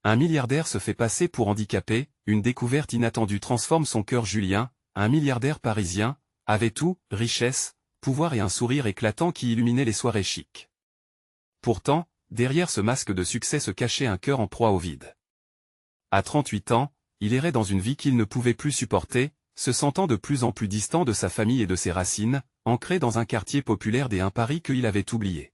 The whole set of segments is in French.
Un milliardaire se fait passer pour handicapé, une découverte inattendue transforme son cœur. Julien, un milliardaire parisien, avait tout, richesse, pouvoir et un sourire éclatant qui illuminait les soirées chics. Pourtant, derrière ce masque de succès se cachait un cœur en proie au vide. À 38 ans, il errait dans une vie qu'il ne pouvait plus supporter, se sentant de plus en plus distant de sa famille et de ses racines, ancré dans un quartier populaire un Paris qu'il avait oublié.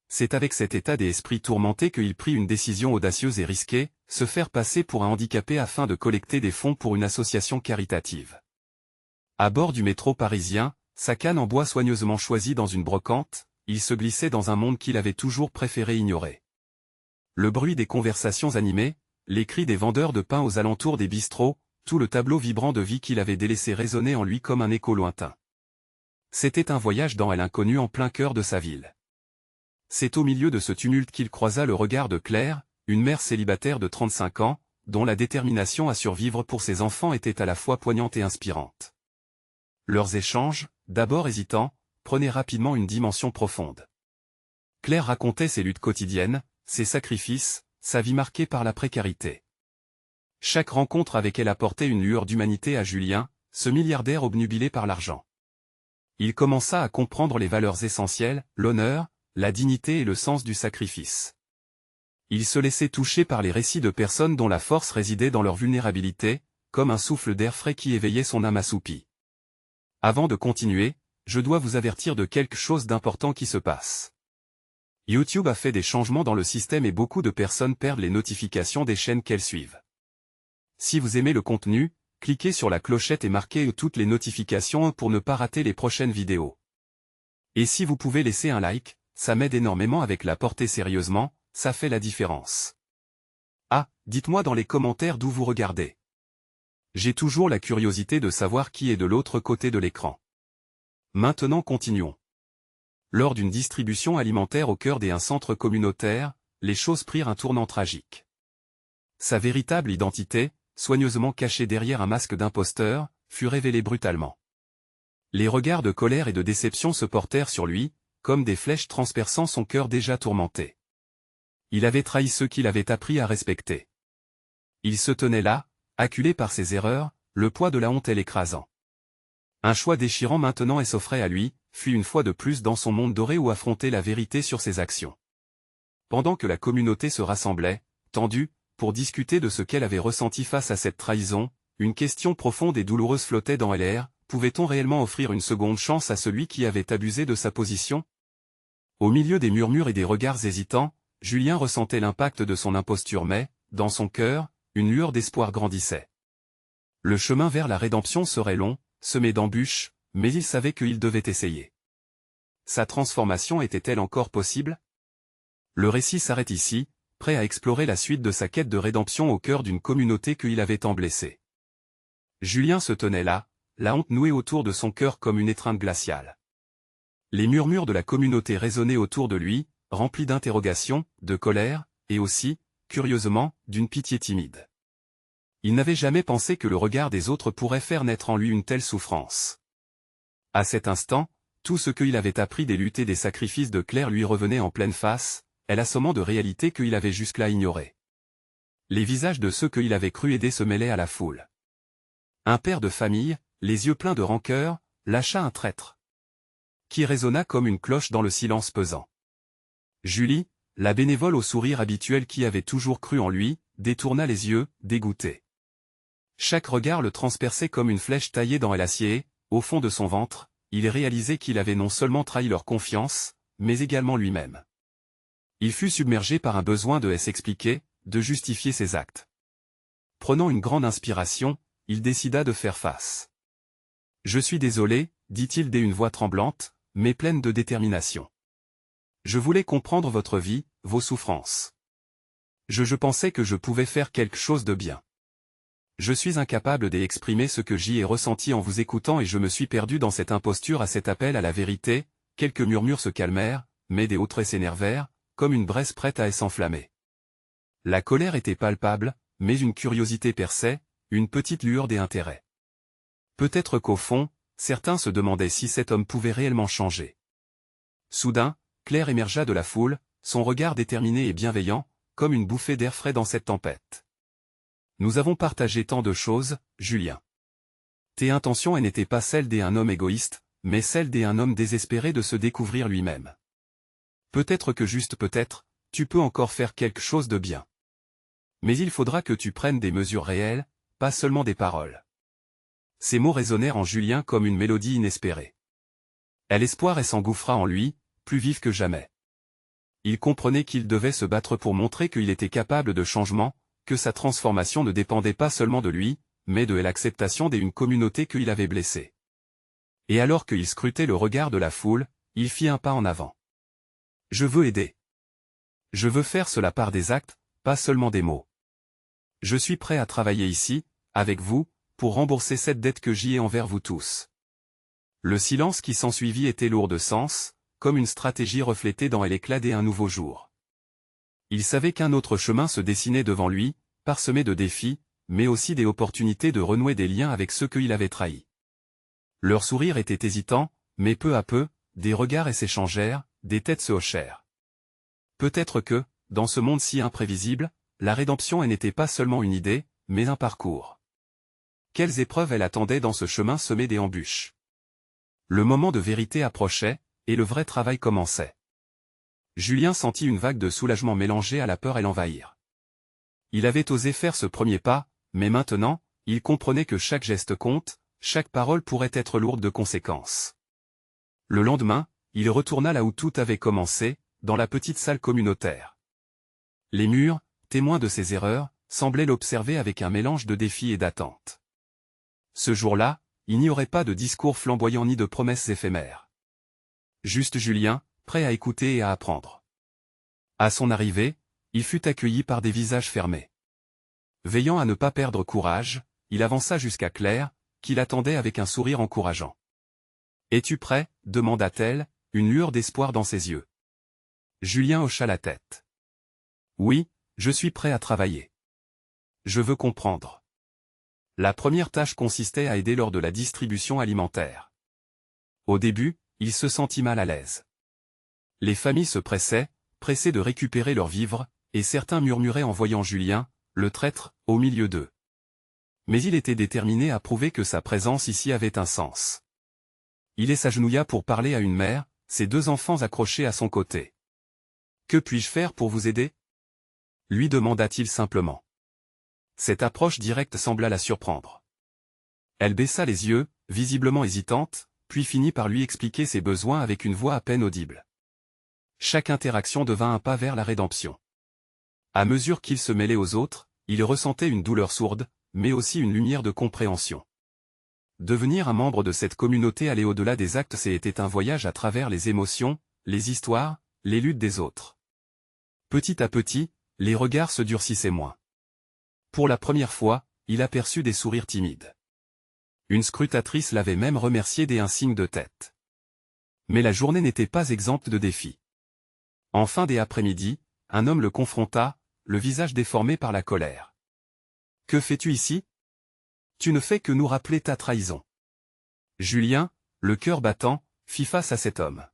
C'est avec cet état d'esprit tourmenté qu'il prit une décision audacieuse et risquée, se faire passer pour un handicapé afin de collecter des fonds pour une association caritative. À bord du métro parisien, sa canne en bois soigneusement choisie dans une brocante, il se glissait dans un monde qu'il avait toujours préféré ignorer. Le bruit des conversations animées, les cris des vendeurs de pain aux alentours des bistrots, tout le tableau vibrant de vie qu'il avait délaissé résonnait en lui comme un écho lointain. C'était un voyage dans l'inconnu en plein cœur de sa ville. C'est au milieu de ce tumulte qu'il croisa le regard de Claire, une mère célibataire de 35 ans, dont la détermination à survivre pour ses enfants était à la fois poignante et inspirante. Leurs échanges, d'abord hésitants, prenaient rapidement une dimension profonde. Claire racontait ses luttes quotidiennes, ses sacrifices, sa vie marquée par la précarité. Chaque rencontre avec elle apportait une lueur d'humanité à Julien, ce milliardaire obnubilé par l'argent. Il commença à comprendre les valeurs essentielles, l'honneur, la dignité et le sens du sacrifice. Il se laissait toucher par les récits de personnes dont la force résidait dans leur vulnérabilité, comme un souffle d'air frais qui éveillait son âme assoupie. Avant de continuer, je dois vous avertir de quelque chose d'important qui se passe. YouTube a fait des changements dans le système et beaucoup de personnes perdent les notifications des chaînes qu'elles suivent. Si vous aimez le contenu, cliquez sur la clochette et marquez toutes les notifications pour ne pas rater les prochaines vidéos. Et si vous pouvez laisser un like, ça m'aide énormément avec la portée sérieusement, ça fait la différence. Ah, dites-moi dans les commentaires d'où vous regardez. J'ai toujours la curiosité de savoir qui est de l'autre côté de l'écran. Maintenant continuons. Lors d'une distribution alimentaire au cœur d'un centre communautaire, les choses prirent un tournant tragique. Sa véritable identité, soigneusement cachée derrière un masque d'imposteur, fut révélée brutalement. Les regards de colère et de déception se portèrent sur lui, comme des flèches transperçant son cœur déjà tourmenté. Il avait trahi ceux qu'il avait appris à respecter. Il se tenait là, acculé par ses erreurs, le poids de la honte l'écrasant. Un choix déchirant maintenant et s'offrait à lui, fuit une fois de plus dans son monde doré où affronter la vérité sur ses actions. Pendant que la communauté se rassemblait, tendue, pour discuter de ce qu'elle avait ressenti face à cette trahison, une question profonde et douloureuse flottait dans l'air: pouvait-on réellement offrir une seconde chance à celui qui avait abusé de sa position? Au milieu des murmures et des regards hésitants, Julien ressentait l'impact de son imposture mais, dans son cœur, une lueur d'espoir grandissait. Le chemin vers la rédemption serait long, semé d'embûches, mais il savait qu'il devait essayer. Sa transformation était-elle encore possible? Le récit s'arrête ici, prêt à explorer la suite de sa quête de rédemption au cœur d'une communauté qu'il avait tant blessée. Julien se tenait là, la honte nouée autour de son cœur comme une étreinte glaciale. Les murmures de la communauté résonnaient autour de lui, remplis d'interrogations, de colère, et aussi, curieusement, d'une pitié timide. Il n'avait jamais pensé que le regard des autres pourrait faire naître en lui une telle souffrance. À cet instant, tout ce qu'il avait appris des luttes et des sacrifices de Claire lui revenait en pleine face, l'assommant de réalité qu'il avait jusque-là ignoré. Les visages de ceux qu'il avait cru aider se mêlaient à la foule. Un père de famille, les yeux pleins de rancœur, lâcha un traître, qui résonna comme une cloche dans le silence pesant. Julie, la bénévole au sourire habituel qui avait toujours cru en lui, détourna les yeux, dégoûtée. Chaque regard le transperçait comme une flèche taillée dans l'acier, au fond de son ventre, il réalisait qu'il avait non seulement trahi leur confiance, mais également lui-même. Il fut submergé par un besoin de s'expliquer, de justifier ses actes. Prenant une grande inspiration, il décida de faire face. « Je suis désolé, dit-il d'une voix tremblante, mais pleine de détermination. Je voulais comprendre votre vie, vos souffrances. Je pensais que je pouvais faire quelque chose de bien. Je suis incapable d'exprimer ce que j'y ai ressenti en vous écoutant et je me suis perdu dans cette imposture à cet appel à la vérité. » Quelques murmures se calmèrent, mais des autres s'énervèrent, comme une braise prête à s'enflammer. La colère était palpable, mais une curiosité perçait, une petite lueur d'intérêt. Peut-être qu'au fond, certains se demandaient si cet homme pouvait réellement changer. Soudain, Claire émergea de la foule, son regard déterminé et bienveillant, comme une bouffée d'air frais dans cette tempête. Nous avons partagé tant de choses, Julien. Tes intentions n'étaient pas celles d'un homme égoïste, mais celles d'un homme désespéré de se découvrir lui-même. Peut-être que juste peut-être, tu peux encore faire quelque chose de bien. Mais il faudra que tu prennes des mesures réelles, pas seulement des paroles. Ces mots résonnèrent en Julien comme une mélodie inespérée. L'espoir s'engouffra en lui, plus vif que jamais. Il comprenait qu'il devait se battre pour montrer qu'il était capable de changement, que sa transformation ne dépendait pas seulement de lui, mais de l'acceptation d'une communauté qu'il avait blessée. Et alors qu'il scrutait le regard de la foule, il fit un pas en avant. Je veux aider. Je veux faire cela par des actes, pas seulement des mots. Je suis prêt à travailler ici, avec vous, pour rembourser cette dette que j'y ai envers vous tous. Le silence qui s'ensuivit était lourd de sens, comme une stratégie reflétée dans l'éclat d'un nouveau jour. Il savait qu'un autre chemin se dessinait devant lui, parsemé de défis, mais aussi des opportunités de renouer des liens avec ceux qu'il avait trahis. Leur sourire était hésitant, mais peu à peu, des regards s'échangèrent, des têtes se hochèrent. Peut-être que, dans ce monde si imprévisible, la rédemption n'était pas seulement une idée, mais un parcours. Quelles épreuves elle attendait dans ce chemin semé d'embûches. Le moment de vérité approchait, et le vrai travail commençait. Julien sentit une vague de soulagement mélangée à la peur et l'envahir. Il avait osé faire ce premier pas, mais maintenant, il comprenait que chaque geste compte, chaque parole pourrait être lourde de conséquences. Le lendemain, il retourna là où tout avait commencé, dans la petite salle communautaire. Les murs, témoins de ses erreurs, semblaient l'observer avec un mélange de défis et d'attente. Ce jour-là, il n'y aurait pas de discours flamboyant ni de promesses éphémères. Juste Julien, prêt à écouter et à apprendre. À son arrivée, il fut accueilli par des visages fermés. Veillant à ne pas perdre courage, il avança jusqu'à Claire, qui l'attendait avec un sourire encourageant. « Es-tu prêt » demanda-t-elle, une lueur d'espoir dans ses yeux. Julien hocha la tête. « Oui, je suis prêt à travailler. Je veux comprendre. » La première tâche consistait à aider lors de la distribution alimentaire. Au début, il se sentit mal à l'aise. Les familles se pressaient, pressées de récupérer leurs vivres, et certains murmuraient en voyant Julien, le traître, au milieu d'eux. Mais il était déterminé à prouver que sa présence ici avait un sens. Il s'agenouilla pour parler à une mère, ses 2 enfants accrochés à son côté. « Que puis-je faire pour vous aider » lui demanda-t-il simplement. Cette approche directe sembla la surprendre. Elle baissa les yeux, visiblement hésitante, puis finit par lui expliquer ses besoins avec une voix à peine audible. Chaque interaction devint un pas vers la rédemption. À mesure qu'il se mêlait aux autres, il ressentait une douleur sourde, mais aussi une lumière de compréhension. Devenir un membre de cette communauté allait au-delà des actes, c'était un voyage à travers les émotions, les histoires, les luttes des autres. Petit à petit, les regards se durcissaient moins. Pour la première fois, il aperçut des sourires timides. Une scrutatrice l'avait même remercié d'un signe de tête. Mais la journée n'était pas exempte de défis. En fin d'après-midi, un homme le confronta, le visage déformé par la colère. « Que fais-tu ici ? Tu ne fais que nous rappeler ta trahison. » Julien, le cœur battant, fit face à cet homme.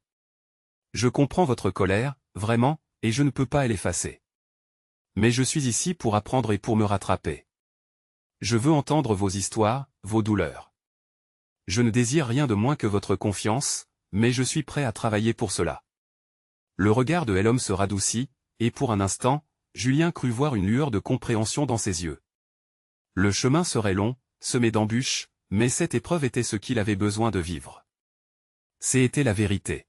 « Je comprends votre colère, vraiment, et je ne peux pas l'effacer. Mais je suis ici pour apprendre et pour me rattraper. Je veux entendre vos histoires, vos douleurs. Je ne désire rien de moins que votre confiance, mais je suis prêt à travailler pour cela. » Le regard de l'homme se radoucit, et pour un instant, Julien crut voir une lueur de compréhension dans ses yeux. Le chemin serait long, semé d'embûches, mais cette épreuve était ce qu'il avait besoin de vivre. C'était la vérité.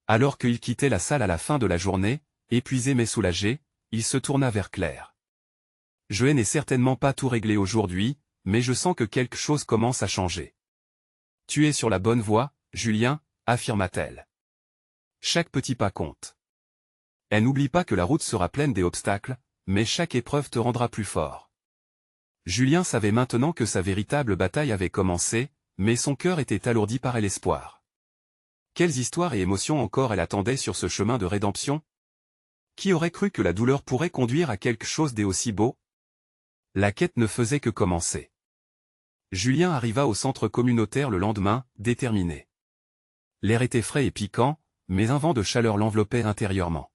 Alors qu'il quittait la salle à la fin de la journée, épuisé mais soulagé, il se tourna vers Claire. « Je n'ai certainement pas tout réglé aujourd'hui, mais je sens que quelque chose commence à changer. »« Tu es sur la bonne voie, Julien, » affirma-t-elle. « Chaque petit pas compte. Et n'oublie pas que la route sera pleine d'obstacles, mais chaque épreuve te rendra plus fort. » Julien savait maintenant que sa véritable bataille avait commencé, mais son cœur était alourdi par l'espoir. Quelles histoires et émotions encore elle attendait sur ce chemin de rédemption? Qui aurait cru que la douleur pourrait conduire à quelque chose d'aussi beau? La quête ne faisait que commencer. Julien arriva au centre communautaire le lendemain, déterminé. L'air était frais et piquant, mais un vent de chaleur l'enveloppait intérieurement.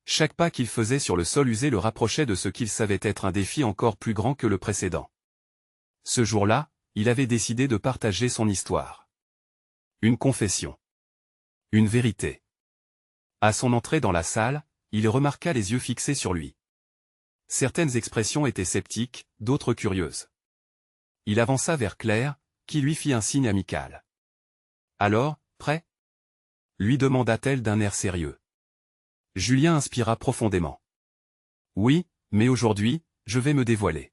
Chaque pas qu'il faisait sur le sol usé le rapprochait de ce qu'il savait être un défi encore plus grand que le précédent. Ce jour-là, il avait décidé de partager son histoire. Une confession. Une vérité. À son entrée dans la salle, il remarqua les yeux fixés sur lui. Certaines expressions étaient sceptiques, d'autres curieuses. Il avança vers Claire, qui lui fit un signe amical. « Alors, prêt ?» lui demanda-t-elle d'un air sérieux. Julien inspira profondément. « Oui, mais aujourd'hui, je vais me dévoiler.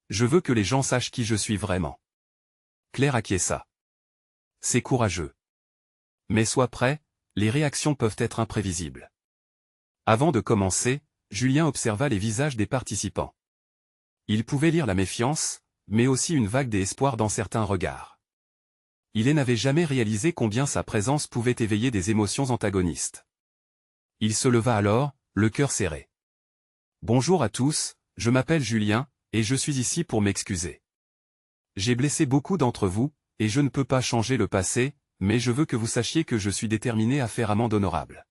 Je veux que les gens sachent qui je suis vraiment. » Claire acquiesça. « C'est courageux. Mais sois prêt, les réactions peuvent être imprévisibles. » Avant de commencer, Julien observa les visages des participants. Il pouvait lire la méfiance, mais aussi une vague d'espoir dans certains regards. Il n'avait jamais réalisé combien sa présence pouvait éveiller des émotions antagonistes. Il se leva alors, le cœur serré. « Bonjour à tous, je m'appelle Julien, et je suis ici pour m'excuser. J'ai blessé beaucoup d'entre vous, et je ne peux pas changer le passé, mais je veux que vous sachiez que je suis déterminé à faire amende honorable. »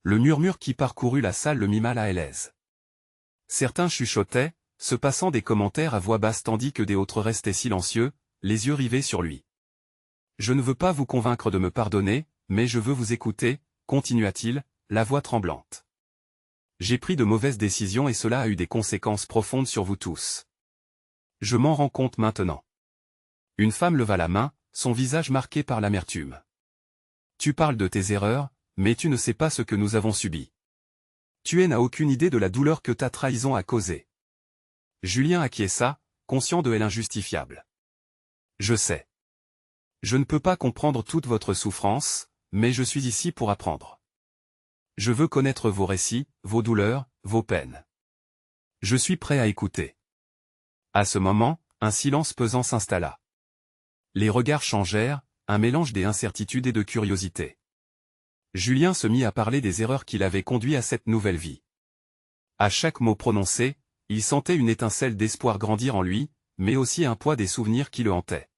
Le murmure qui parcourut la salle le mit mal à l'aise. Certains chuchotaient, se passant des commentaires à voix basse tandis que des autres restaient silencieux, les yeux rivés sur lui. « Je ne veux pas vous convaincre de me pardonner, mais je veux vous écouter, continua-t-il, la voix tremblante. J'ai pris de mauvaises décisions et cela a eu des conséquences profondes sur vous tous. Je m'en rends compte maintenant. » Une femme leva la main, son visage marqué par l'amertume. « Tu parles de tes erreurs, mais tu ne sais pas ce que nous avons subi. Tu n'as aucune idée de la douleur que ta trahison a causée. » Julien acquiesça, conscient de l'injustifiable. « Je sais. Je ne peux pas comprendre toute votre souffrance, mais je suis ici pour apprendre. Je veux connaître vos récits, vos douleurs, vos peines. Je suis prêt à écouter. » À ce moment, un silence pesant s'installa. Les regards changèrent, un mélange d'incertitude et de curiosité. Julien se mit à parler des erreurs qui l'avaient conduit à cette nouvelle vie. À chaque mot prononcé, il sentait une étincelle d'espoir grandir en lui, mais aussi un poids des souvenirs qui le hantaient.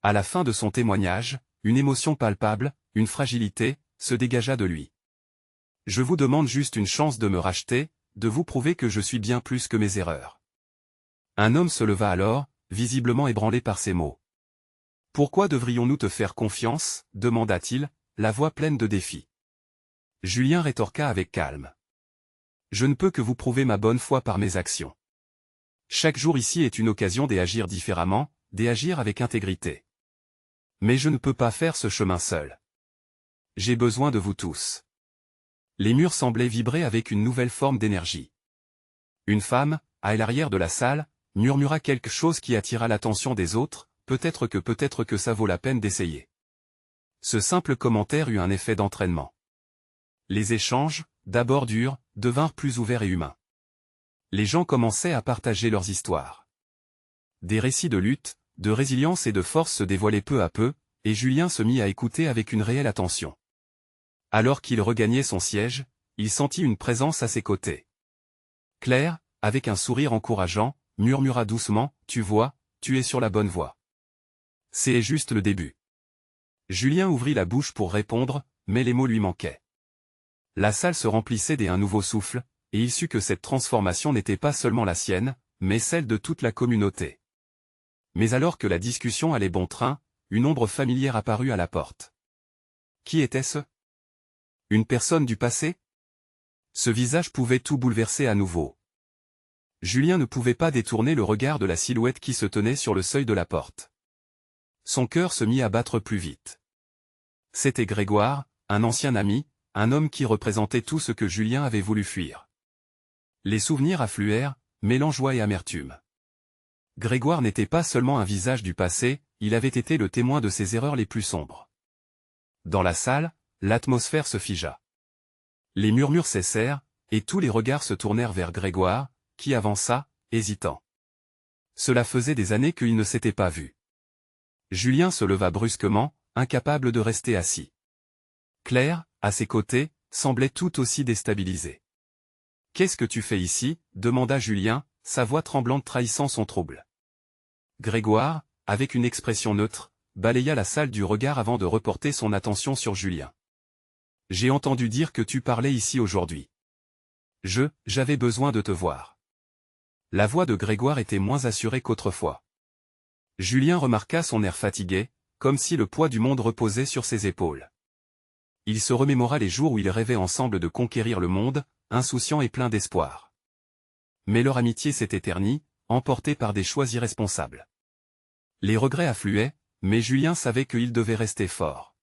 À la fin de son témoignage, une émotion palpable, une fragilité, se dégagea de lui. « Je vous demande juste une chance de me racheter, de vous prouver que je suis bien plus que mes erreurs. » Un homme se leva alors, visiblement ébranlé par ces mots. « Pourquoi devrions-nous te faire confiance ?» demanda-t-il, la voix pleine de défi. Julien rétorqua avec calme. « Je ne peux que vous prouver ma bonne foi par mes actions. Chaque jour ici est une occasion d'agir différemment, d'agir avec intégrité. Mais je ne peux pas faire ce chemin seul. J'ai besoin de vous tous. » Les murs semblaient vibrer avec une nouvelle forme d'énergie. Une femme, à l'arrière de la salle, murmura quelque chose qui attira l'attention des autres, peut-être que ça vaut la peine d'essayer. Ce simple commentaire eut un effet d'entraînement. Les échanges, d'abord durs, devinrent plus ouverts et humains. Les gens commençaient à partager leurs histoires. Des récits de lutte, de résilience et de force se dévoilaient peu à peu, et Julien se mit à écouter avec une réelle attention. Alors qu'il regagnait son siège, il sentit une présence à ses côtés. Claire, avec un sourire encourageant, murmura doucement, « Tu vois, tu es sur la bonne voie. C'est juste le début. » Julien ouvrit la bouche pour répondre, mais les mots lui manquaient. La salle se remplissait d'un nouveau souffle, et il sut que cette transformation n'était pas seulement la sienne, mais celle de toute la communauté. Mais alors que la discussion allait bon train, une ombre familière apparut à la porte. Qui était-ce? Une personne du passé? Ce visage pouvait tout bouleverser à nouveau. Julien ne pouvait pas détourner le regard de la silhouette qui se tenait sur le seuil de la porte. Son cœur se mit à battre plus vite. C'était Grégoire, un ancien ami, un homme qui représentait tout ce que Julien avait voulu fuir. Les souvenirs affluèrent, mêlant joie et amertume. Grégoire n'était pas seulement un visage du passé, il avait été le témoin de ses erreurs les plus sombres. Dans la salle, l'atmosphère se figea. Les murmures cessèrent, et tous les regards se tournèrent vers Grégoire, qui avança, hésitant. Cela faisait des années qu'il ne s'était pas vu. Julien se leva brusquement, incapable de rester assis. Claire, à ses côtés, semblait tout aussi déstabilisée. « Qu'est-ce que tu fais ici ?» demanda Julien, sa voix tremblante trahissant son trouble. Grégoire, avec une expression neutre, balaya la salle du regard avant de reporter son attention sur Julien. J'ai entendu dire que tu parlais ici aujourd'hui. J'avais besoin de te voir. La voix de Grégoire était moins assurée qu'autrefois. Julien remarqua son air fatigué, comme si le poids du monde reposait sur ses épaules. Il se remémora les jours où ils rêvaient ensemble de conquérir le monde, insouciants et pleins d'espoir. Mais leur amitié s'était ternie, emportée par des choix irresponsables. Les regrets affluaient, mais Julien savait qu'il devait rester fort.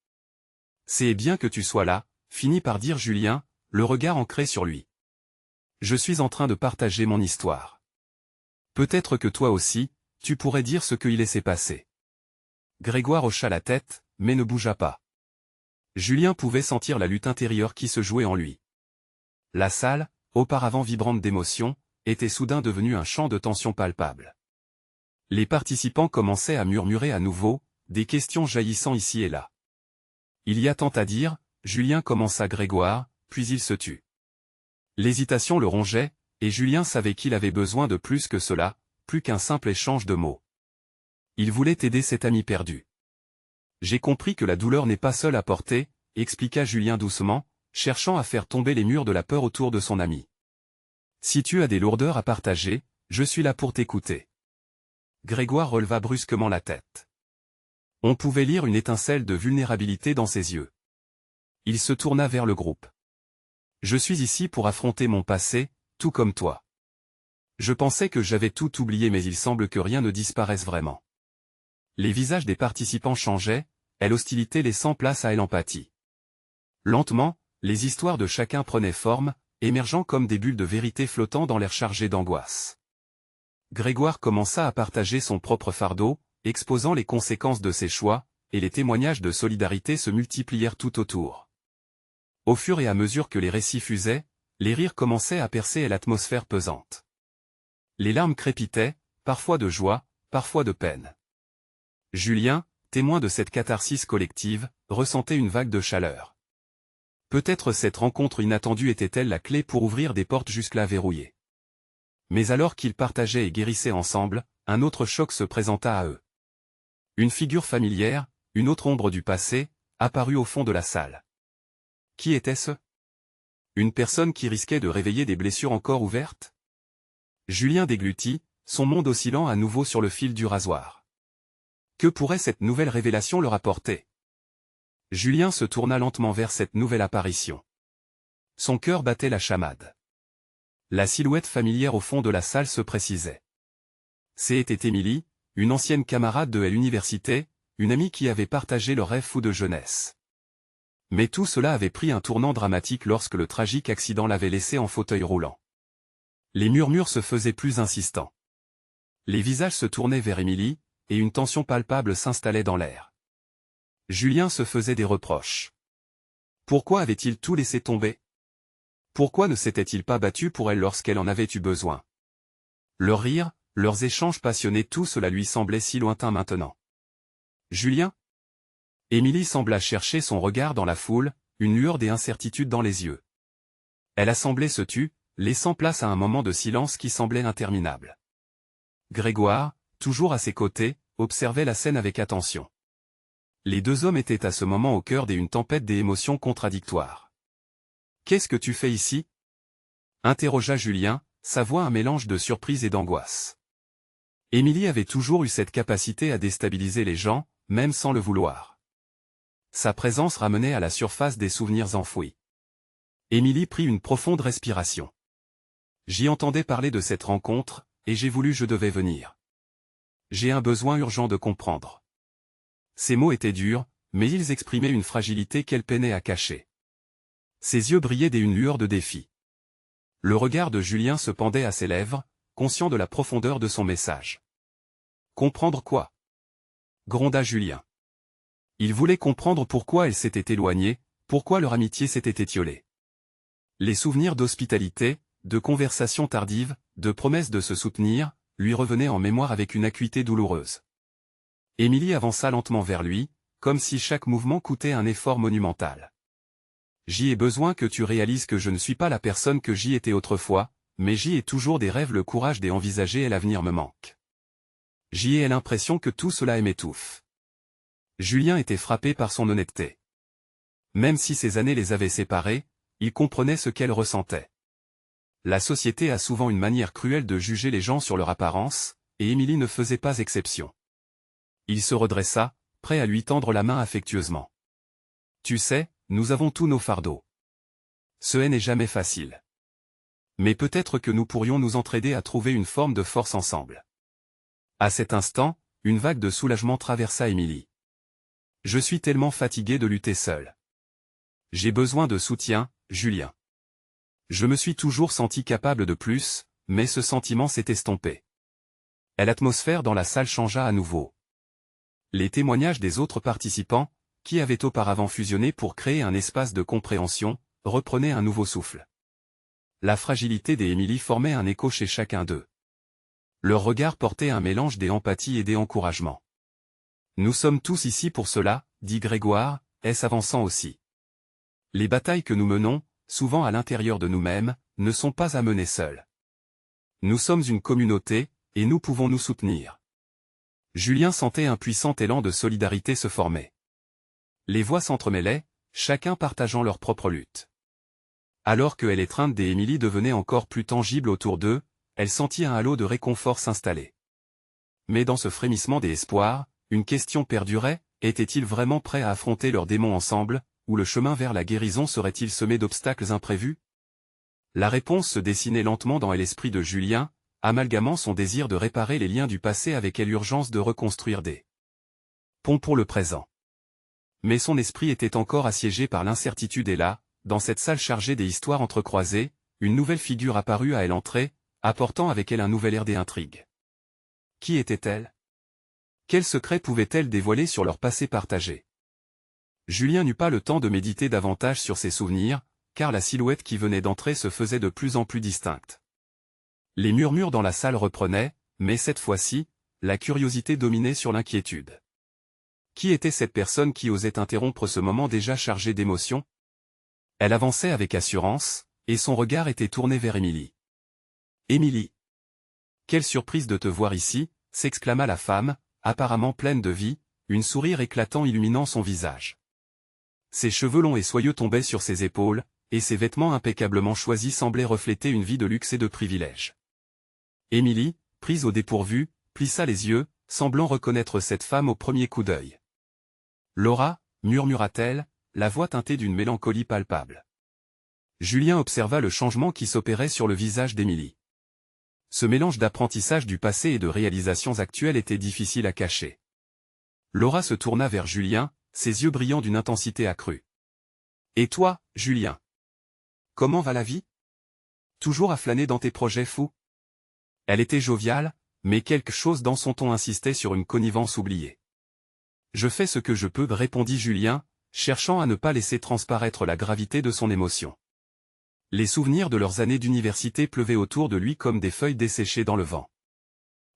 « C'est bien que tu sois là », finit par dire Julien, le regard ancré sur lui. « Je suis en train de partager mon histoire. Peut-être que toi aussi, tu pourrais dire ce qu'il s'est passé. » Grégoire hocha la tête, mais ne bougea pas. Julien pouvait sentir la lutte intérieure qui se jouait en lui. La salle, auparavant vibrante d'émotion, était soudain devenue un champ de tension palpable. Les participants commençaient à murmurer à nouveau, des questions jaillissant ici et là. Il y a tant à dire, Julien commença Grégoire, puis il se tut. L'hésitation le rongeait, et Julien savait qu'il avait besoin de plus que cela, plus qu'un simple échange de mots. Il voulait aider cet ami perdu. « J'ai compris que la douleur n'est pas seule à porter », expliqua Julien doucement, cherchant à faire tomber les murs de la peur autour de son ami. « Si tu as des lourdeurs à partager, je suis là pour t'écouter. » Grégoire releva brusquement la tête. On pouvait lire une étincelle de vulnérabilité dans ses yeux. Il se tourna vers le groupe. « Je suis ici pour affronter mon passé, tout comme toi. Je pensais que j'avais tout oublié mais il semble que rien ne disparaisse vraiment. » Les visages des participants changeaient, et l'hostilité laissant place à l'empathie. Lentement, les histoires de chacun prenaient forme, émergeant comme des bulles de vérité flottant dans l'air chargé d'angoisse. Grégoire commença à partager son propre fardeau, exposant les conséquences de ses choix, et les témoignages de solidarité se multiplièrent tout autour. Au fur et à mesure que les récits fusaient, les rires commençaient à percer l'atmosphère pesante. Les larmes crépitaient, parfois de joie, parfois de peine. Julien, témoin de cette catharsis collective, ressentait une vague de chaleur. Peut-être cette rencontre inattendue était-elle la clé pour ouvrir des portes jusque-là verrouillées. Mais alors qu'ils partageaient et guérissaient ensemble, un autre choc se présenta à eux. Une figure familière, une autre ombre du passé, apparut au fond de la salle. Qui était-ce? Une personne qui risquait de réveiller des blessures encore ouvertes? Julien déglutit, son monde oscillant à nouveau sur le fil du rasoir. Que pourrait cette nouvelle révélation leur apporter? Julien se tourna lentement vers cette nouvelle apparition. Son cœur battait la chamade. La silhouette familière au fond de la salle se précisait. C'était Émilie, une ancienne camarade de l'université, une amie qui avait partagé leur rêve fou de jeunesse. Mais tout cela avait pris un tournant dramatique lorsque le tragique accident l'avait laissé en fauteuil roulant. Les murmures se faisaient plus insistants. Les visages se tournaient vers Émilie, et une tension palpable s'installait dans l'air. Julien se faisait des reproches. Pourquoi avait-il tout laissé tomber? Pourquoi ne s'était-il pas battu pour elle lorsqu'elle en avait eu besoin? Leurs rires, leurs échanges passionnés, tout cela lui semblait si lointain maintenant. Julien? Émilie sembla chercher son regard dans la foule, une lueur d'incertitude dans les yeux. Elle a semblé se tut, laissant place à un moment de silence qui semblait interminable. Grégoire, toujours à ses côtés, observait la scène avec attention. Les deux hommes étaient à ce moment au cœur d'une tempête d'émotions contradictoires. « Qu'est-ce que tu fais ici » interrogea Julien, sa voix un mélange de surprise et d'angoisse. Émilie avait toujours eu cette capacité à déstabiliser les gens, même sans le vouloir. Sa présence ramenait à la surface des souvenirs enfouis. Émilie prit une profonde respiration. « J'y entendais parler de cette rencontre, et j'ai voulu je devais venir. J'ai un besoin urgent de comprendre. » Ces mots étaient durs, mais ils exprimaient une fragilité qu'elle peinait à cacher. Ses yeux brillaient d'une lueur de défi. Le regard de Julien se pendait à ses lèvres, conscient de la profondeur de son message. « Comprendre quoi » gronda Julien. Il voulait comprendre pourquoi elle s'était éloignée, pourquoi leur amitié s'était étiolée. Les souvenirs d'hospitalité, de conversations tardives, de promesses de se soutenir, lui revenaient en mémoire avec une acuité douloureuse. Émilie avança lentement vers lui, comme si chaque mouvement coûtait un effort monumental. « J'y ai besoin que tu réalises que je ne suis pas la personne que j'y étais autrefois, mais j'y ai toujours des rêves, le courage d'envisager et l'avenir me manque. J'y ai l'impression que tout cela m'étouffe. » Julien était frappé par son honnêteté. Même si ces années les avaient séparés, il comprenait ce qu'elle ressentait. La société a souvent une manière cruelle de juger les gens sur leur apparence, et Émilie ne faisait pas exception. Il se redressa, prêt à lui tendre la main affectueusement. Tu sais, nous avons tous nos fardeaux. Ce n'est jamais facile. Mais peut-être que nous pourrions nous entraider à trouver une forme de force ensemble. À cet instant, une vague de soulagement traversa Émilie. Je suis tellement fatiguée de lutter seule. J'ai besoin de soutien, Julien. Je me suis toujours senti capable de plus, mais ce sentiment s'est estompé. L'atmosphère dans la salle changea à nouveau. Les témoignages des autres participants, qui avaient auparavant fusionné pour créer un espace de compréhension, reprenaient un nouveau souffle. La fragilité d'Émilie formait un écho chez chacun d'eux. Leur regard portait un mélange d'empathie et d'encouragement. Nous sommes tous ici pour cela, dit Grégoire, s'avançant aussi. Les batailles que nous menons, souvent à l'intérieur de nous-mêmes, ne sont pas à mener seules. Nous sommes une communauté, et nous pouvons nous soutenir. Julien sentait un puissant élan de solidarité se former. Les voix s'entremêlaient, chacun partageant leur propre lutte. Alors que l'étreinte d'Émilie devenait encore plus tangible autour d'eux, elle sentit un halo de réconfort s'installer. Mais dans ce frémissement d'espoir, une question perdurait, étaient-ils vraiment prêts à affronter leurs démons ensemble, ou le chemin vers la guérison serait-il semé d'obstacles imprévus? La réponse se dessinait lentement dans l'esprit de Julien, amalgamant son désir de réparer les liens du passé avec l'urgence de reconstruire des ponts pour le présent. Mais son esprit était encore assiégé par l'incertitude et là, dans cette salle chargée des histoires entrecroisées, une nouvelle figure apparut à l'entrée, apportant avec elle un nouvel air d'intrigue. Qui était-elle? Quels secrets pouvait-elle dévoiler sur leur passé partagé? Julien n'eut pas le temps de méditer davantage sur ses souvenirs, car la silhouette qui venait d'entrer se faisait de plus en plus distincte. Les murmures dans la salle reprenaient, mais cette fois-ci, la curiosité dominait sur l'inquiétude. Qui était cette personne qui osait interrompre ce moment déjà chargé d'émotions? Elle avançait avec assurance, et son regard était tourné vers Émilie. « Émilie! Quelle surprise de te voir ici !» s'exclama la femme, apparemment pleine de vie, un sourire éclatant illuminant son visage. Ses cheveux longs et soyeux tombaient sur ses épaules, et ses vêtements impeccablement choisis semblaient refléter une vie de luxe et de privilège. Émilie, prise au dépourvu, plissa les yeux, semblant reconnaître cette femme au premier coup d'œil. « Laura » murmura-t-elle, la voix teintée d'une mélancolie palpable. Julien observa le changement qui s'opérait sur le visage d'Émilie. Ce mélange d'apprentissage du passé et de réalisations actuelles était difficile à cacher. Laura se tourna vers Julien, ses yeux brillant d'une intensité accrue. « Et toi, Julien? Comment va la vie? Toujours à flâner dans tes projets fous ?» Elle était joviale, mais quelque chose dans son ton insistait sur une connivence oubliée. « Je fais ce que je peux » répondit Julien, cherchant à ne pas laisser transparaître la gravité de son émotion. Les souvenirs de leurs années d'université pleuvaient autour de lui comme des feuilles desséchées dans le vent.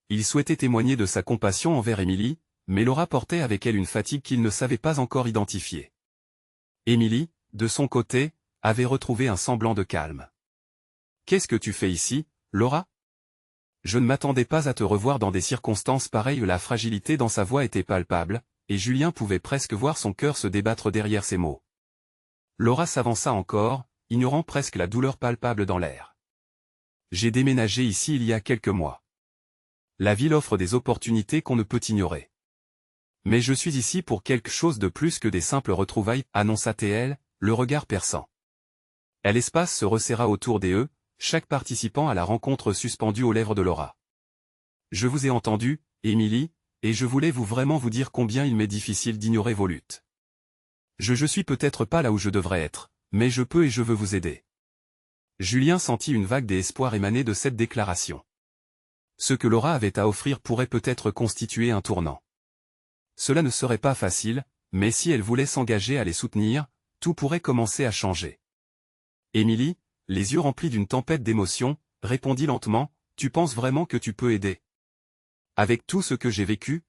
Il souhaitait témoigner de sa compassion envers Émilie, mais Laura portait avec elle une fatigue qu'il ne savait pas encore identifier. Émilie, de son côté, avait retrouvé un semblant de calme. « Qu'est-ce que tu fais ici, Laura ? Je ne m'attendais pas à te revoir dans des circonstances pareilles. » La fragilité dans sa voix était palpable, et Julien pouvait presque voir son cœur se débattre derrière ses mots. Laura s'avança encore, ignorant presque la douleur palpable dans l'air. « J'ai déménagé ici il y a quelques mois. La ville offre des opportunités qu'on ne peut ignorer. Mais je suis ici pour quelque chose de plus que des simples retrouvailles, annonça-t-elle, le regard perçant. L'espace se resserra autour d'eux, chaque participant à la rencontre suspendu aux lèvres de Laura. « Je vous ai entendu, Émilie, et je voulais vraiment vous dire combien il m'est difficile d'ignorer vos luttes. Je suis peut-être pas là où je devrais être, mais je peux et je veux vous aider. » Julien sentit une vague d'espoir émaner de cette déclaration. Ce que Laura avait à offrir pourrait peut-être constituer un tournant. Cela ne serait pas facile, mais si elle voulait s'engager à les soutenir, tout pourrait commencer à changer. Émilie, les yeux remplis d'une tempête d'émotions, répondit lentement, « Tu penses vraiment que tu peux aider? Avec tout ce que j'ai vécu ?»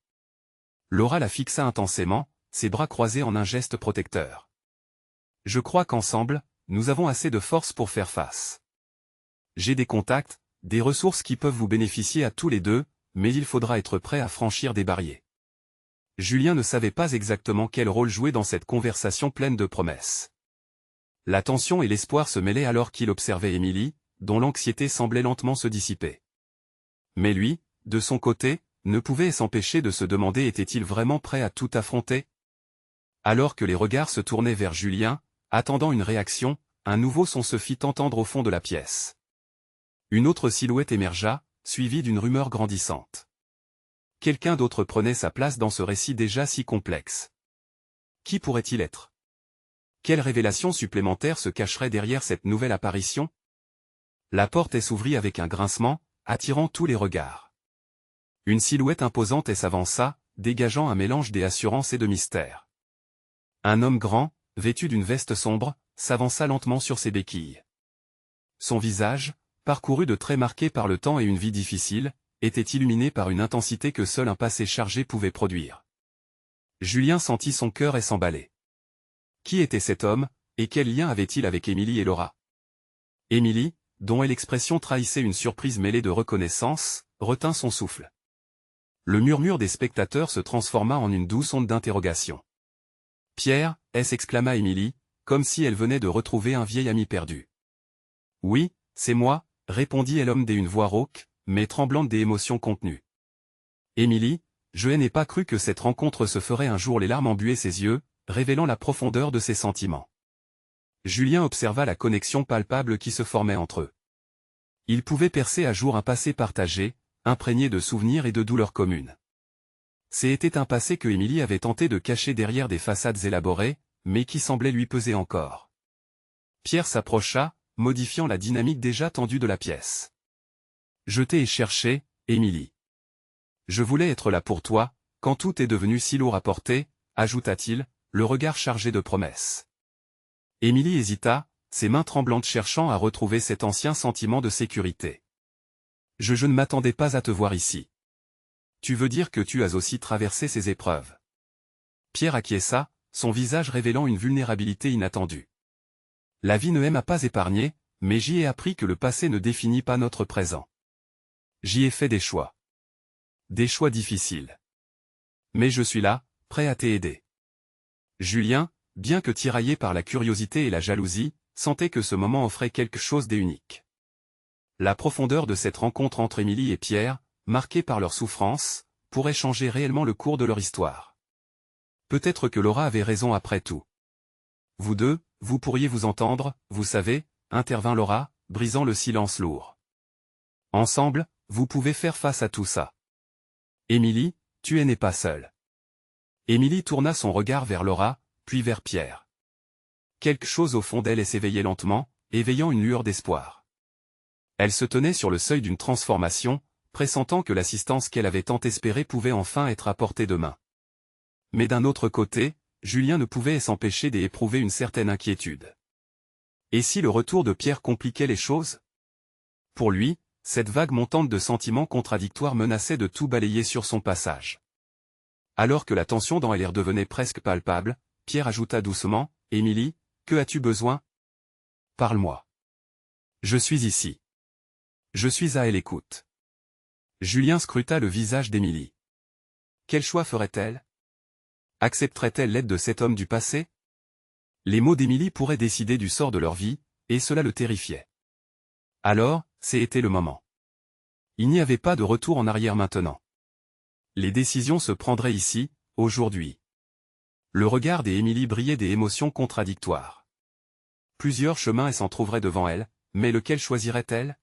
Laura la fixa intensément, ses bras croisés en un geste protecteur. « Je crois qu'ensemble, nous avons assez de force pour faire face. J'ai des contacts, des ressources qui peuvent vous bénéficier à tous les deux, mais il faudra être prêt à franchir des barrières. Julien ne savait pas exactement quel rôle jouer dans cette conversation pleine de promesses. La tension et l'espoir se mêlaient alors qu'il observait Émilie, dont l'anxiété semblait lentement se dissiper. Mais lui, de son côté, ne pouvait s'empêcher de se demander était-il vraiment prêt à tout affronter? Alors que les regards se tournaient vers Julien, attendant une réaction, un nouveau son se fit entendre au fond de la pièce. Une autre silhouette émergea, suivie d'une rumeur grandissante. Quelqu'un d'autre prenait sa place dans ce récit déjà si complexe. Qui pourrait-il être? Quelle révélation supplémentaire se cacherait derrière cette nouvelle apparition? La porte s'ouvrit avec un grincement, attirant tous les regards. Une silhouette imposante s'avança, dégageant un mélange d'assurance et de mystère. Un homme grand, vêtu d'une veste sombre, s'avança lentement sur ses béquilles. Son visage, parcouru de traits marqués par le temps et une vie difficile, était illuminé par une intensité que seul un passé chargé pouvait produire. Julien sentit son cœur s'emballer. Qui était cet homme, et quel lien avait-il avec Émilie et Laura? Émilie, dont l'expression trahissait une surprise mêlée de reconnaissance, retint son souffle. Le murmure des spectateurs se transforma en une douce onde d'interrogation. « Pierre, s'exclama Émilie, comme si elle venait de retrouver un vieil ami perdu. « Oui, c'est moi, répondit l'homme d'une voix rauque, mais tremblante d'émotions contenues. Émilie, je n'ai pas cru que cette rencontre se ferait un jour. Les larmes embuaient ses yeux, révélant la profondeur de ses sentiments. Julien observa la connexion palpable qui se formait entre eux. Ils pouvaient percer à jour un passé partagé, imprégné de souvenirs et de douleurs communes. C'était un passé que Émilie avait tenté de cacher derrière des façades élaborées, mais qui semblait lui peser encore. Pierre s'approcha, modifiant la dynamique déjà tendue de la pièce. « Je t'ai cherché, Émilie. Je voulais être là pour toi, quand tout est devenu si lourd à porter, ajouta-t-il, le regard chargé de promesses. Émilie hésita, ses mains tremblantes cherchant à retrouver cet ancien sentiment de sécurité. « Je ne m'attendais pas à te voir ici. Tu veux dire que tu as aussi traversé ces épreuves. » Pierre acquiesça, son visage révélant une vulnérabilité inattendue. « La vie ne m'a pas épargné, mais j'y ai appris que le passé ne définit pas notre présent. J'y ai fait des choix. Des choix difficiles. Mais je suis là, prêt à t'aider. » Julien, bien que tiraillé par la curiosité et la jalousie, sentait que ce moment offrait quelque chose d'unique. La profondeur de cette rencontre entre Émilie et Pierre, marquée par leur souffrance, pourrait changer réellement le cours de leur histoire. Peut-être que Laura avait raison après tout. « Vous deux, vous pourriez vous entendre, vous savez, » intervint Laura, brisant le silence lourd. « Ensemble, vous pouvez faire face à tout ça. Émilie, tu n'es pas seule. » Émilie tourna son regard vers Laura, puis vers Pierre. Quelque chose au fond d'elle s'éveillait lentement, éveillant une lueur d'espoir. Elle se tenait sur le seuil d'une transformation, pressentant que l'assistance qu'elle avait tant espérée pouvait enfin être à portée de main. Mais d'un autre côté, Julien ne pouvait s'empêcher d'éprouver une certaine inquiétude. Et si le retour de Pierre compliquait les choses? Pour lui, cette vague montante de sentiments contradictoires menaçait de tout balayer sur son passage. Alors que la tension dans l'air devenait presque palpable, Pierre ajouta doucement, « Émilie, que as-tu besoin? Parle-moi. Je suis ici. Je suis à l'écoute. » Julien scruta le visage d'Émilie. Quel choix ferait-elle? Accepterait-elle l'aide de cet homme du passé? Les mots d'Émilie pourraient décider du sort de leur vie, et cela le terrifiait. Alors, c'était le moment. Il n'y avait pas de retour en arrière maintenant. Les décisions se prendraient ici, aujourd'hui. Le regard d'Émilie brillait des émotions contradictoires. Plusieurs chemins s'en trouveraient devant elle, mais lequel choisirait-elle?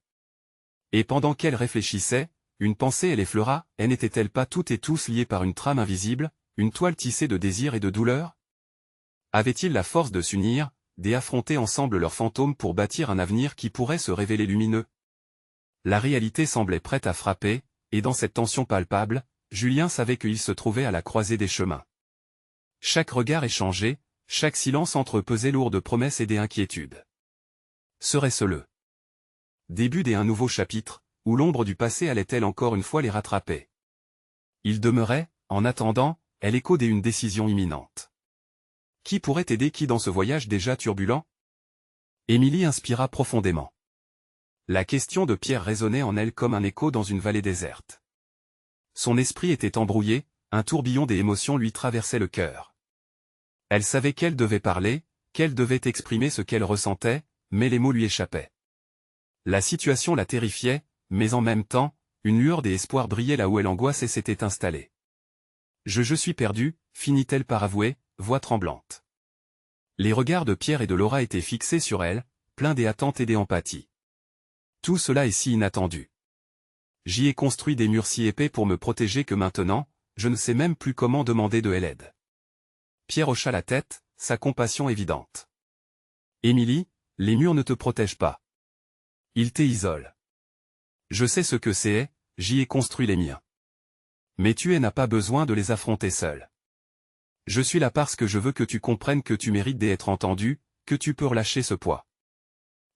Et pendant qu'elle réfléchissait, une pensée l'effleura, n'était-elle pas toutes et tous liés par une trame invisible, une toile tissée de désir et de douleur? Avaient-ils la force de s'unir, d'affronter ensemble leurs fantômes pour bâtir un avenir qui pourrait se révéler lumineux? La réalité semblait prête à frapper, et dans cette tension palpable, Julien savait qu'il se trouvait à la croisée des chemins. Chaque regard échangé, chaque silence entre eux pesait lourd de promesses et d'inquiétudes. Serait-ce le début d'un nouveau chapitre, où l'ombre du passé allait-elle encore une fois les rattraper? Il demeurait, en attendant, l'écho d'une décision imminente. Qui pourrait aider qui dans ce voyage déjà turbulent? Émilie inspira profondément. La question de Pierre résonnait en elle comme un écho dans une vallée déserte. Son esprit était embrouillé, un tourbillon des émotions lui traversait le cœur. Elle savait qu'elle devait parler, qu'elle devait exprimer ce qu'elle ressentait, mais les mots lui échappaient. La situation la terrifiait, mais en même temps, une lueur d'espoir brillait là où elle angoissait s'était installée. Je suis perdue, finit-elle par avouer, voix tremblante. Les regards de Pierre et de Laura étaient fixés sur elle, pleins d'attente et d'empathie. Tout cela est si inattendu. J'y ai construit des murs si épais pour me protéger que maintenant, je ne sais même plus comment demander de l'aide. Pierre hocha la tête, sa compassion évidente. Émilie, les murs ne te protègent pas. Ils t'isolent. Je sais ce que c'est, j'y ai construit les miens. Mais tu n'as pas besoin de les affronter seul. Je suis là parce que je veux que tu comprennes que tu mérites d'être entendu, que tu peux relâcher ce poids.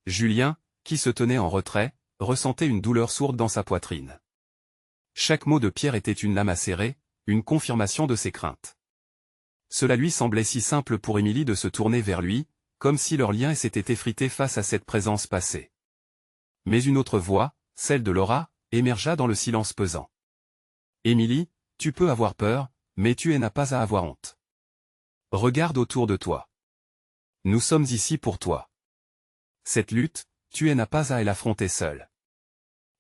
Julien, qui se tenait en retrait, ressentait une douleur sourde dans sa poitrine. Chaque mot de Pierre était une lame acérée, une confirmation de ses craintes. Cela lui semblait si simple pour Émilie de se tourner vers lui, comme si leur lien s'était effrité face à cette présence passée. Mais une autre voix, celle de Laura, émergea dans le silence pesant. Émilie, tu peux avoir peur, mais tu n'as pas à avoir honte. Regarde autour de toi. Nous sommes ici pour toi. Cette lutte, tu n'as pas à l'affronter seule.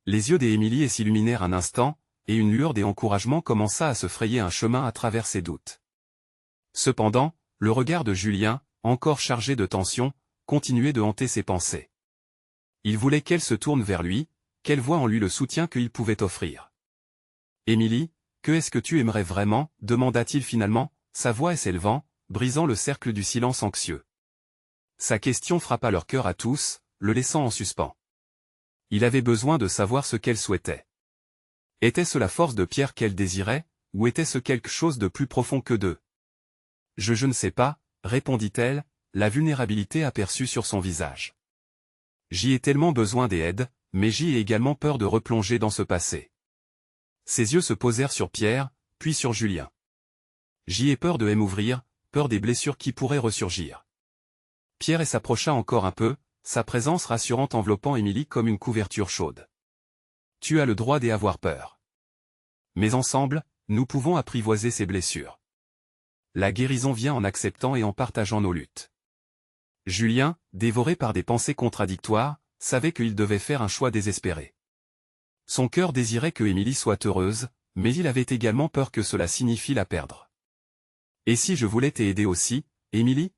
Les yeux d'Émilie s'illuminèrent un instant, et une lueur d'encouragement commença à se frayer un chemin à travers ses doutes. Cependant, le regard de Julien, encore chargé de tension, continuait de hanter ses pensées. Il voulait qu'elle se tourne vers lui, qu'elle voie en lui le soutien qu'il pouvait offrir. « Émilie, que est-ce que tu aimerais vraiment » demanda-t-il finalement, sa voix s'élevant, brisant le cercle du silence anxieux. Sa question frappa leur cœur à tous, le laissant en suspens. Il avait besoin de savoir ce qu'elle souhaitait. Était-ce la force de Pierre qu'elle désirait, ou était-ce quelque chose de plus profond que d'eux? Je ne sais pas, répondit-elle, la vulnérabilité aperçue sur son visage. J'y ai tellement besoin d'aide, mais j'y ai également peur de replonger dans ce passé. Ses yeux se posèrent sur Pierre, puis sur Julien. J'y ai peur de m'ouvrir, peur des blessures qui pourraient ressurgir. Pierre s'approcha encore un peu, sa présence rassurante enveloppant Émilie comme une couverture chaude. Tu as le droit d'y avoir peur. Mais ensemble, nous pouvons apprivoiser ces blessures. La guérison vient en acceptant et en partageant nos luttes. Julien, dévoré par des pensées contradictoires, savait qu'il devait faire un choix désespéré. Son cœur désirait que Émilie soit heureuse, mais il avait également peur que cela signifie la perdre. Et si je voulais t'aider aussi, Émilie?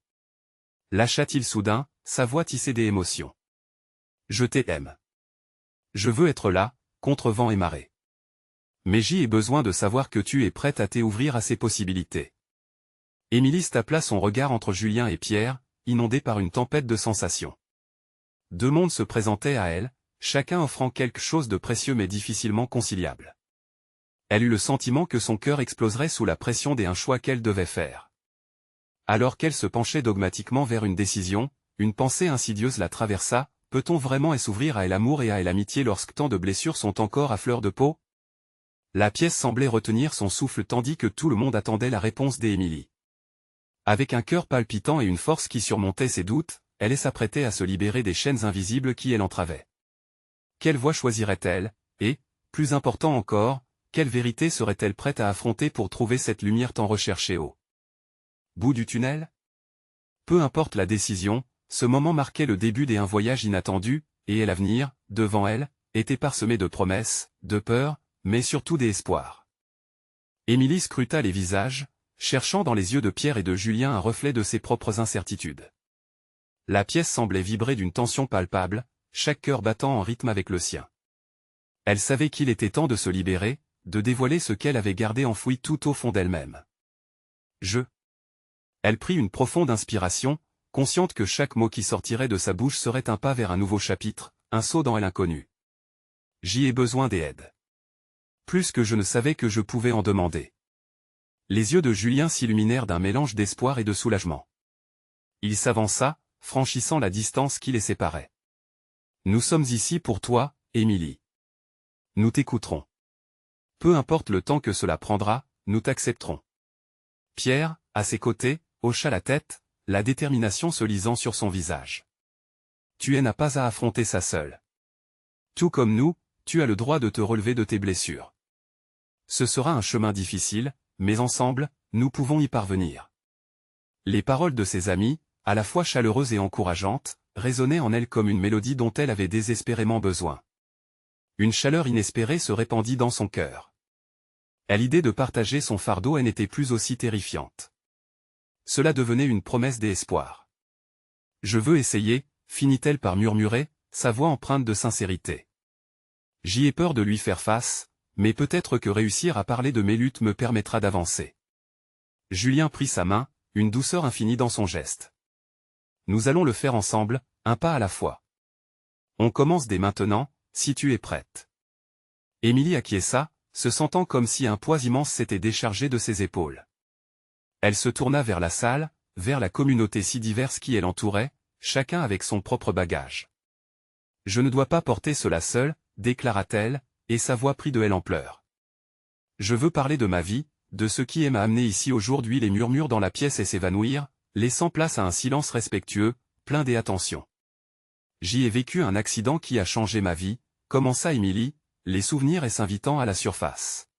Lâcha-t-il soudain, sa voix tissée d'émotions. Je t'aime. Je veux être là, contre vent et marée. Mais j'y ai besoin de savoir que tu es prête à t'ouvrir à ces possibilités. Émilie stapla son regard entre Julien et Pierre, inondée par une tempête de sensations. Deux mondes se présentaient à elle, chacun offrant quelque chose de précieux mais difficilement conciliable. Elle eut le sentiment que son cœur exploserait sous la pression d'un choix qu'elle devait faire. Alors qu'elle se penchait dogmatiquement vers une décision, une pensée insidieuse la traversa, peut-on vraiment s'ouvrir à l'amour et à l'amitié lorsque tant de blessures sont encore à fleur de peau? La pièce semblait retenir son souffle tandis que tout le monde attendait la réponse d'Émilie. Avec un cœur palpitant et une force qui surmontait ses doutes, elle s'apprêtait à se libérer des chaînes invisibles qui l'entravaient. Quelle voie choisirait-elle, et, plus important encore, quelle vérité serait-elle prête à affronter pour trouver cette lumière tant recherchée au bout du tunnel? Peu importe la décision, ce moment marquait le début d'un voyage inattendu, et l'avenir, devant elle, était parsemé de promesses, de peurs, mais surtout d'espoir. Émilie scruta les visages, cherchant dans les yeux de Pierre et de Julien un reflet de ses propres incertitudes. La pièce semblait vibrer d'une tension palpable, chaque cœur battant en rythme avec le sien. Elle savait qu'il était temps de se libérer, de dévoiler ce qu'elle avait gardé enfoui tout au fond d'elle-même. Elle prit une profonde inspiration, consciente que chaque mot qui sortirait de sa bouche serait un pas vers un nouveau chapitre, un saut dans l'inconnu. J'y ai besoin d'aide. Plus que je ne savais que je pouvais en demander. Les yeux de Julien s'illuminèrent d'un mélange d'espoir et de soulagement. Il s'avança, franchissant la distance qui les séparait. Nous sommes ici pour toi, Émilie. Nous t'écouterons. Peu importe le temps que cela prendra, nous t'accepterons. Pierre, à ses côtés, hocha la tête, la détermination se lisant sur son visage. Tu n'as pas à affronter ça seul. Tout comme nous, tu as le droit de te relever de tes blessures. Ce sera un chemin difficile, mais ensemble, nous pouvons y parvenir. Les paroles de ses amis, à la fois chaleureuses et encourageantes, résonnaient en elle comme une mélodie dont elle avait désespérément besoin. Une chaleur inespérée se répandit dans son cœur. À l'idée de partager son fardeau, elle n'était plus aussi terrifiante. Cela devenait une promesse d'espoir. « Je veux essayer », finit-elle par murmurer, sa voix empreinte de sincérité. « J'y ai peur de lui faire face, mais peut-être que réussir à parler de mes luttes me permettra d'avancer. » Julien prit sa main, une douceur infinie dans son geste. « Nous allons le faire ensemble, un pas à la fois. On commence dès maintenant, si tu es prête. » Émilie acquiesça, se sentant comme si un poids immense s'était déchargé de ses épaules. Elle se tourna vers la salle, vers la communauté si diverse qui l'entourait, chacun avec son propre bagage. « Je ne dois pas porter cela seule, » déclara-t-elle, et sa voix prit de l'ampleur. « Je veux parler de ma vie, de ce qui m'a amené ici aujourd'hui. » Les murmures dans la pièce et s'évanouirent, laissant place à un silence respectueux, plein d'attention. « J'y ai vécu un accident qui a changé ma vie, » commença Émilie, les souvenirs et s'invitant à la surface.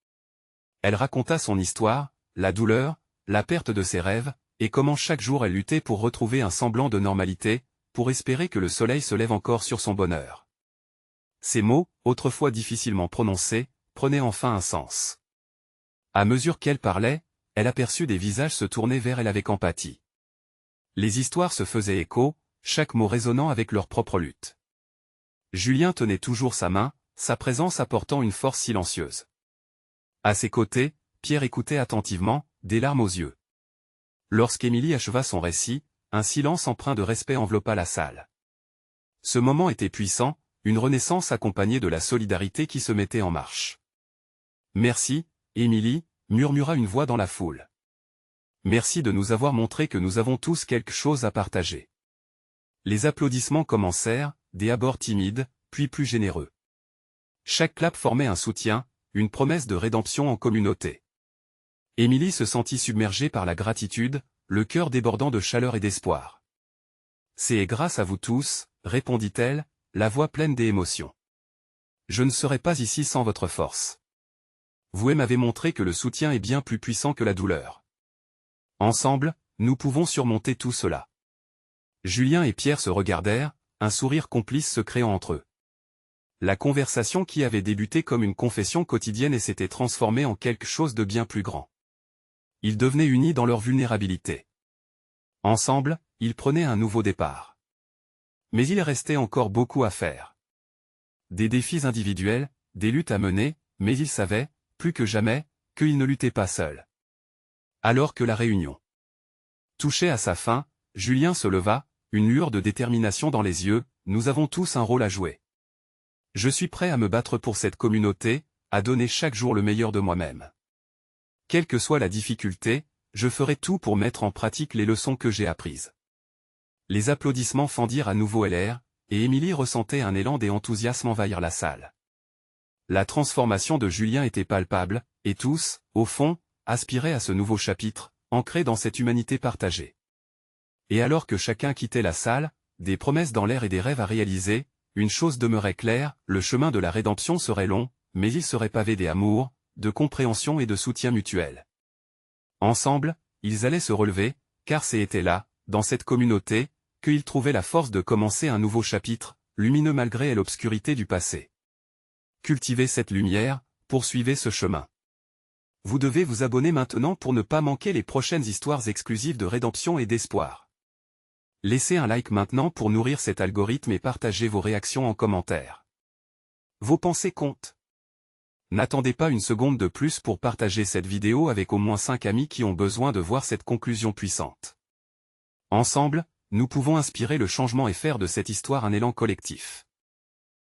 Elle raconta son histoire, la douleur, la perte de ses rêves, et comment chaque jour elle luttait pour retrouver un semblant de normalité, pour espérer que le soleil se lève encore sur son bonheur. Ces mots, autrefois difficilement prononcés, prenaient enfin un sens. À mesure qu'elle parlait, elle aperçut des visages se tourner vers elle avec empathie. Les histoires se faisaient écho, chaque mot résonnant avec leur propre lutte. Julien tenait toujours sa main, sa présence apportant une force silencieuse. À ses côtés, Pierre écoutait attentivement, des larmes aux yeux. Lorsqu'Émilie acheva son récit, un silence empreint de respect enveloppa la salle. Ce moment était puissant, une renaissance accompagnée de la solidarité qui se mettait en marche. « Merci, Émilie », murmura une voix dans la foule. « Merci de nous avoir montré que nous avons tous quelque chose à partager. » Les applaudissements commencèrent, des abords timides, puis plus généreux. Chaque clap formait un soutien, une promesse de rédemption en communauté. Émilie se sentit submergée par la gratitude, le cœur débordant de chaleur et d'espoir. « C'est grâce à vous tous, » répondit-elle, la voix pleine d'émotion. « Je ne serais pas ici sans votre force. Vous m'avez montré que le soutien est bien plus puissant que la douleur. Ensemble, nous pouvons surmonter tout cela. » Julien et Pierre se regardèrent, un sourire complice se créant entre eux. La conversation qui avait débuté comme une confession quotidienne et s'était transformée en quelque chose de bien plus grand. Ils devenaient unis dans leur vulnérabilité. Ensemble, ils prenaient un nouveau départ. Mais il restait encore beaucoup à faire. Des défis individuels, des luttes à mener, mais ils savaient, plus que jamais, qu'ils ne luttaient pas seuls. Alors que la réunion touchait à sa fin, Julien se leva, une lueur de détermination dans les yeux. « Nous avons tous un rôle à jouer. Je suis prêt à me battre pour cette communauté, à donner chaque jour le meilleur de moi-même. Quelle que soit la difficulté, je ferai tout pour mettre en pratique les leçons que j'ai apprises. » Les applaudissements fendirent à nouveau l'air, et Émilie ressentait un élan d'enthousiasme envahir la salle. La transformation de Julien était palpable, et tous, au fond, aspiraient à ce nouveau chapitre, ancré dans cette humanité partagée. Et alors que chacun quittait la salle, des promesses dans l'air et des rêves à réaliser, une chose demeurait claire, le chemin de la rédemption serait long, mais il serait pavé d'amour, de compréhension et de soutien mutuel. Ensemble, ils allaient se relever, car c'était là, dans cette communauté, qu'ils trouvaient la force de commencer un nouveau chapitre, lumineux malgré l'obscurité du passé. Cultivez cette lumière, poursuivez ce chemin. Vous devez vous abonner maintenant pour ne pas manquer les prochaines histoires exclusives de rédemption et d'espoir. Laissez un like maintenant pour nourrir cet algorithme et partagez vos réactions en commentaire. Vos pensées comptent. N'attendez pas une seconde de plus pour partager cette vidéo avec au moins 5 amis qui ont besoin de voir cette conclusion puissante. Ensemble, nous pouvons inspirer le changement et faire de cette histoire un élan collectif.